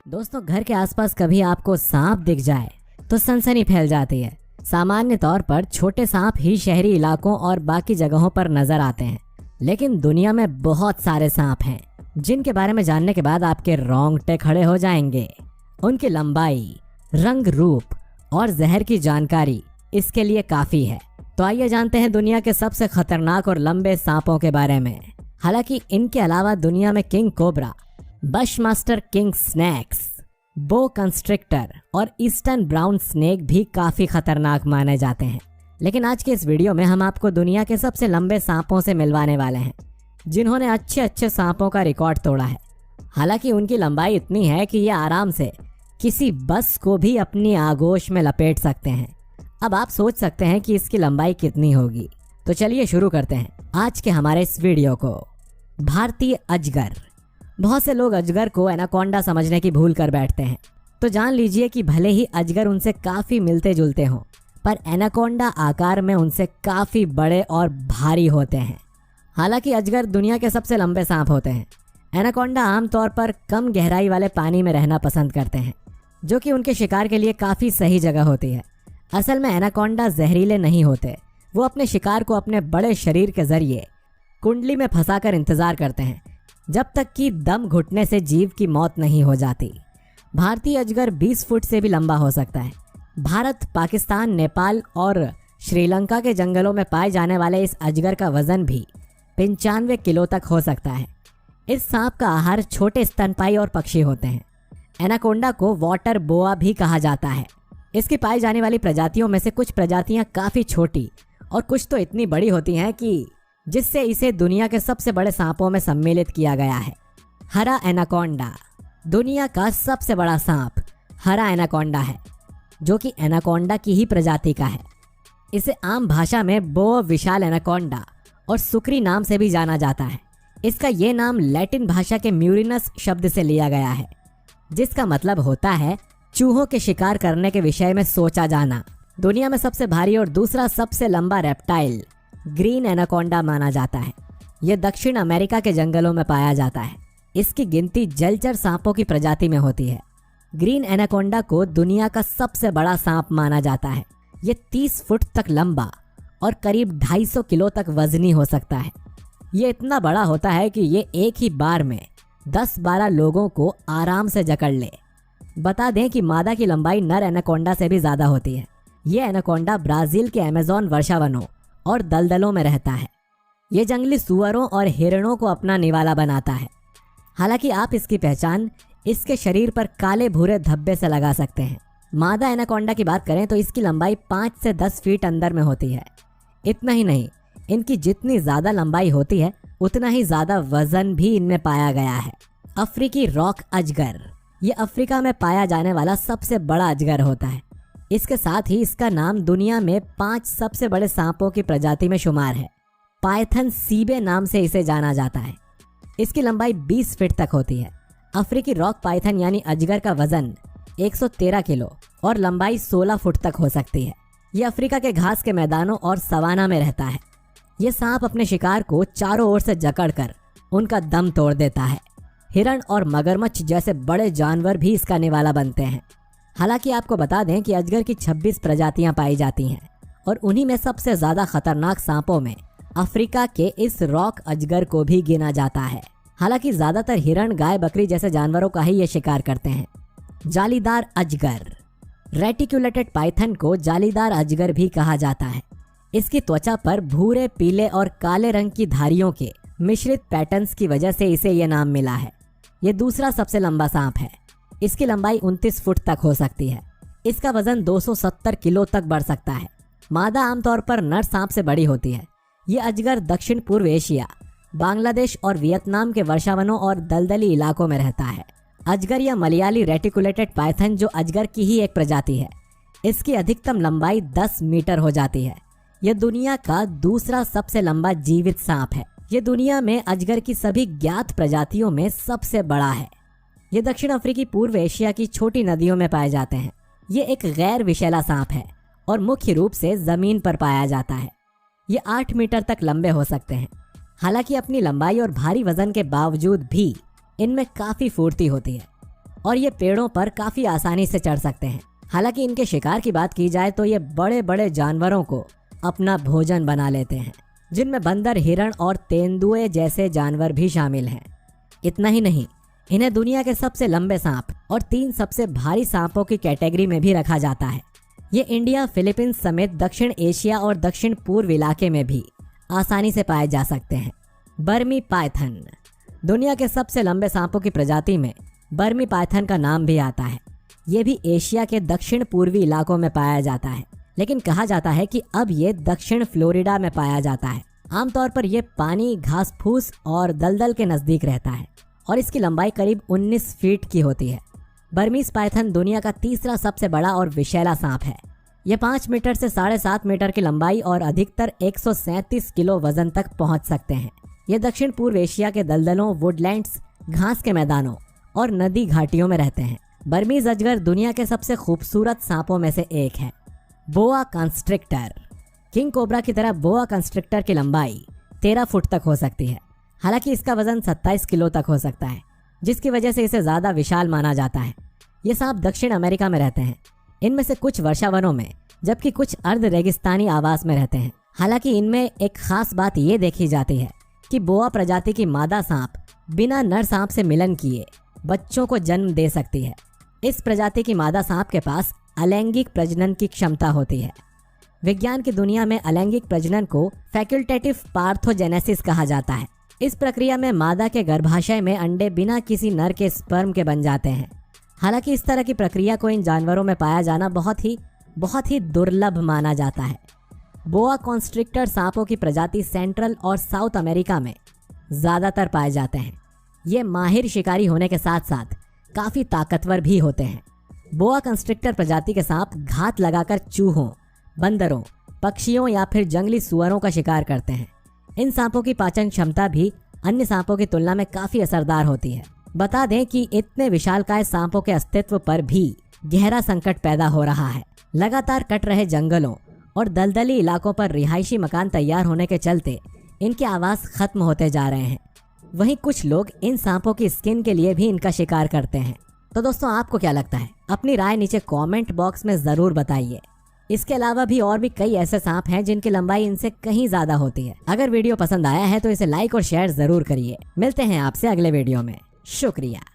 दोस्तों, घर के आसपास कभी आपको सांप दिख जाए तो सनसनी फैल जाती है। सामान्य तौर पर छोटे सांप ही शहरी इलाकों और बाकी जगहों पर नजर आते हैं, लेकिन दुनिया में बहुत सारे सांप हैं जिनके बारे में जानने के बाद आपके रोंगटे खड़े हो जाएंगे। उनकी लंबाई, रंग, रूप और जहर की जानकारी इसके लिए काफी है। तो आइए जानते हैं दुनिया के सबसे खतरनाक और लंबे सांपों के बारे में। हालांकि इनके अलावा दुनिया में किंग कोबरा, बशमास्टर किंग स्नैक्स, बो कंस्ट्रिक्टर और ईस्टर्न ब्राउन स्नेक भी काफी खतरनाक माने जाते हैं। लेकिन आज के इस वीडियो में हम आपको दुनिया के सबसे लंबे सांपों से मिलवाने वाले हैं जिन्होंने अच्छे सांपों का रिकॉर्ड तोड़ा है। हालांकि उनकी लंबाई इतनी है कि ये आराम से किसी बस को भी अपनी आगोश में लपेट सकते हैं। अब आप सोच सकते हैं कि इसकी लंबाई कितनी होगी, तो चलिए शुरू करते हैं आज के हमारे इस वीडियो को। भारतीय अजगर। बहुत से लोग अजगर को एनाकोंडा समझने की भूल कर बैठते हैं, तो जान लीजिए कि भले ही अजगर उनसे काफी मिलते जुलते हों, पर एनाकोंडा आकार में उनसे काफी बड़े और भारी होते हैं। हालांकि अजगर दुनिया के सबसे लंबे सांप होते हैं। एनाकोंडा आमतौर पर कम गहराई वाले पानी में रहना पसंद करते हैं, जो कि उनके शिकार के लिए काफी सही जगह होती है। असल में एनाकोंडा जहरीले नहीं होते, वो अपने शिकार को अपने बड़े शरीर के जरिए कुंडली में फंसाकर इंतजार करते हैं जब तक कि दम घुटने से जीव की मौत नहीं हो जाती। भारतीय अजगर 20 फुट से भी लंबा हो सकता है। भारत, पाकिस्तान, नेपाल और श्रीलंका के जंगलों में पाए जाने वाले इस अजगर का वजन भी 95 किलो तक हो सकता है। इस सांप का आहार छोटे स्तनपायी और पक्षी होते हैं। एनाकोंडा को वाटर बोआ भी कहा जाता है। इसकी पाई जाने वाली प्रजातियों में से कुछ प्रजातियां काफी छोटी और कुछ तो इतनी बड़ी होती हैं कि जिससे इसे दुनिया के सबसे बड़े सांपों में सम्मिलित किया गया है। हरा एनाकोंडा। दुनिया का सबसे बड़ा सांप हरा एनाकोंडा है, जो कि एनाकोंडा की ही प्रजाति का है। इसे आम भाषा में बो विशाल एनाकोंडा और सुक्री नाम से भी जाना जाता है। इसका ये नाम लैटिन भाषा के म्यूरिनस शब्द से लिया गया है, जिसका मतलब होता है चूहों के शिकार करने के विषय में सोचा जाना। दुनिया में सबसे भारी और दूसरा सबसे लंबा रेप्टाइल ग्रीन एनाकोंडा माना जाता है। यह दक्षिण अमेरिका के जंगलों में पाया जाता है। इसकी गिनती जलचर सांपों की प्रजाति में होती है। ग्रीन एनाकोंडा को दुनिया का सबसे बड़ा सांप माना जाता है। यह 30 फुट तक लंबा और करीब 250 किलो तक वजनी हो सकता है। ये इतना बड़ा होता है कि ये एक ही बार में 10-12 लोगों को आराम से जकड़ ले। बता दें कि मादा की लंबाई नर एनाकोंडा से भी ज्यादा होती है। ये एनाकोंडा ब्राजील के अमेज़न वर्षावनों और दलदलों में रहता है। ये जंगली सुअरों और हिरणों को अपना निवाला बनाता है। हालांकि आप इसकी पहचान इसके शरीर पर काले भूरे धब्बे से लगा सकते हैं। मादा एनाकोंडा की बात करें तो इसकी लंबाई 5 से 10 फीट अंदर में होती है। इतना ही नहीं, इनकी जितनी ज्यादा लंबाई होती है उतना ही ज्यादा वजन भी इनमें पाया गया है। अफ्रीकी रॉक अजगर। ये अफ्रीका में पाया जाने वाला सबसे बड़ा अजगर होता है। इसके साथ ही इसका नाम दुनिया में 5 सबसे बड़े सांपों की प्रजाति में शुमार है। पाइथन सीबे नाम से इसे जाना जाता है। इसकी लंबाई 20 फीट तक होती है। अफ्रीकी रॉक पाइथन यानी अजगर का वजन 113 किलो और लंबाई 16 फुट तक हो सकती है। यह अफ्रीका के घास के मैदानों और सवाना में रहता है। यह सांप अपने शिकार को चारों ओर से जकड़कर उनका दम तोड़ देता है। हिरण और मगरमच्छ जैसे बड़े जानवर भी इसका निवाला बनते हैं। हालांकि आपको बता दें कि अजगर की 26 प्रजातियां पाई जाती हैं और उन्हीं में सबसे ज्यादा खतरनाक सांपों में अफ्रीका के इस रॉक अजगर को भी गिना जाता है। हालांकि ज्यादातर हिरण, गाय, बकरी जैसे जानवरों का ही ये शिकार करते हैं। जालीदार अजगर। रेटिकुलेटेड पाइथन को जालीदार अजगर भी कहा जाता है। इसकी त्वचा पर भूरे, पीले और काले रंग की धारियों के मिश्रित पैटर्न्स की वजह से इसे ये नाम मिला है। ये दूसरा सबसे लंबा सांप है। इसकी लंबाई 29 फुट तक हो सकती है। इसका वजन 270 किलो तक बढ़ सकता है। मादा आमतौर पर नर सांप से बड़ी होती है। ये अजगर दक्षिण पूर्व एशिया, बांग्लादेश और वियतनाम के वर्षावनों और दलदली इलाकों में रहता है। अजगर या मलयाली रेटिकुलेटेड पाइथन जो अजगर की ही एक प्रजाति है, इसकी अधिकतम लंबाई 10 मीटर हो जाती है। यह दुनिया का दूसरा सबसे लंबा जीवित सांप है। यह दुनिया में अजगर की सभी ज्ञात प्रजातियों में सबसे बड़ा है। ये दक्षिण अफ्रीकी पूर्व एशिया की छोटी नदियों में पाए जाते हैं। ये एक गैर विषैला सांप है और मुख्य रूप से जमीन पर पाया जाता है। ये 8 मीटर तक लंबे हो सकते हैं। हालांकि अपनी लंबाई और भारी वजन के बावजूद भी इनमें काफी फुर्ती होती है और ये पेड़ों पर काफी आसानी से चढ़ सकते हैं। हालांकि इनके शिकार की बात की जाए तो ये बड़े बड़े जानवरों को अपना भोजन बना लेते हैं, जिनमें बंदर, हिरण और तेंदुए जैसे जानवर भी शामिल हैं। इतना ही नहीं, इन्हें दुनिया के सबसे लंबे सांप और 3 सबसे भारी सांपों की कैटेगरी में भी रखा जाता है। ये इंडिया, फिलीपींस समेत दक्षिण एशिया और दक्षिण पूर्व इलाके में भी आसानी से पाए जा सकते हैं। बर्मी पाइथन। दुनिया के सबसे लंबे सांपों की प्रजाति में बर्मी पाइथन का नाम भी आता है। ये भी एशिया के दक्षिण पूर्वी इलाकों में पाया जाता है, लेकिन कहा जाता है कि अब ये दक्षिण फ्लोरिडा में पाया जाता है। आमतौर पर यह पानी, घास फूस और दलदल के नजदीक रहता है और इसकी लंबाई करीब 19 फीट की होती है। बर्मीज पाइथन दुनिया का तीसरा सबसे बड़ा और विषैला सांप है। यह 5 मीटर से 7.5 मीटर की लंबाई और अधिकतर 137 किलो वजन तक पहुंच सकते हैं। ये दक्षिण पूर्व एशिया के दलदलों, वुडलैंड्स, घास के मैदानों और नदी घाटियों में रहते हैं। बर्मीज अजगर दुनिया के सबसे खूबसूरत सांपों में से एक है। बोआ कंस्ट्रिक्टर। किंग कोबरा की तरह बोआ कंस्ट्रिक्टर की लंबाई 13 फुट तक हो सकती है। हालांकि इसका वजन 27 किलो तक हो सकता है, जिसकी वजह से इसे ज्यादा विशाल माना जाता है। ये सांप दक्षिण अमेरिका में रहते हैं। इनमें से कुछ वर्षावनों में, जबकि कुछ अर्ध रेगिस्तानी आवास में रहते हैं। हालांकि इनमें एक खास बात ये देखी जाती है कि बोआ प्रजाति की मादा सांप बिना नर सांप से मिलन किए बच्चों को जन्म दे सकती है। इस प्रजाति की मादा सांप के पास अलैंगिक प्रजनन की क्षमता होती है। विज्ञान की दुनिया में अलैंगिक प्रजनन को फैकल्टेटिव पार्थोजेनेसिस कहा जाता है। इस प्रक्रिया में मादा के गर्भाशय में अंडे बिना किसी नर के स्पर्म के बन जाते हैं। हालांकि इस तरह की प्रक्रिया को इन जानवरों में पाया जाना बहुत ही दुर्लभ माना जाता है। बोआ कॉन्स्ट्रिक्टर सांपों की प्रजाति सेंट्रल और साउथ अमेरिका में ज्यादातर पाए जाते हैं। ये माहिर शिकारी होने के साथ साथ काफी ताकतवर भी होते हैं। बोआ कंस्ट्रिक्टर प्रजाति के सांप घात लगाकर चूहों, बंदरों, पक्षियों या फिर जंगली सुअरों का शिकार करते हैं। इन सांपों की पाचन क्षमता भी अन्य सांपों की तुलना में काफी असरदार होती है। बता दें कि इतने विशालकाय सांपों के अस्तित्व पर भी गहरा संकट पैदा हो रहा है। लगातार कट रहे जंगलों और दलदली इलाकों पर रिहायशी मकान तैयार होने के चलते इनके आवास खत्म होते जा रहे हैं। वहीं कुछ लोग इन सांपों की स्किन के लिए भी इनका शिकार करते हैं। तो दोस्तों, आपको क्या लगता है? अपनी राय नीचे कमेंट बॉक्स में जरूर बताइए। इसके अलावा भी और भी कई ऐसे सांप हैं जिनकी लंबाई इनसे कहीं ज्यादा होती है। अगर वीडियो पसंद आया है तो इसे लाइक और शेयर जरूर करिए। मिलते हैं आपसे अगले वीडियो में। शुक्रिया।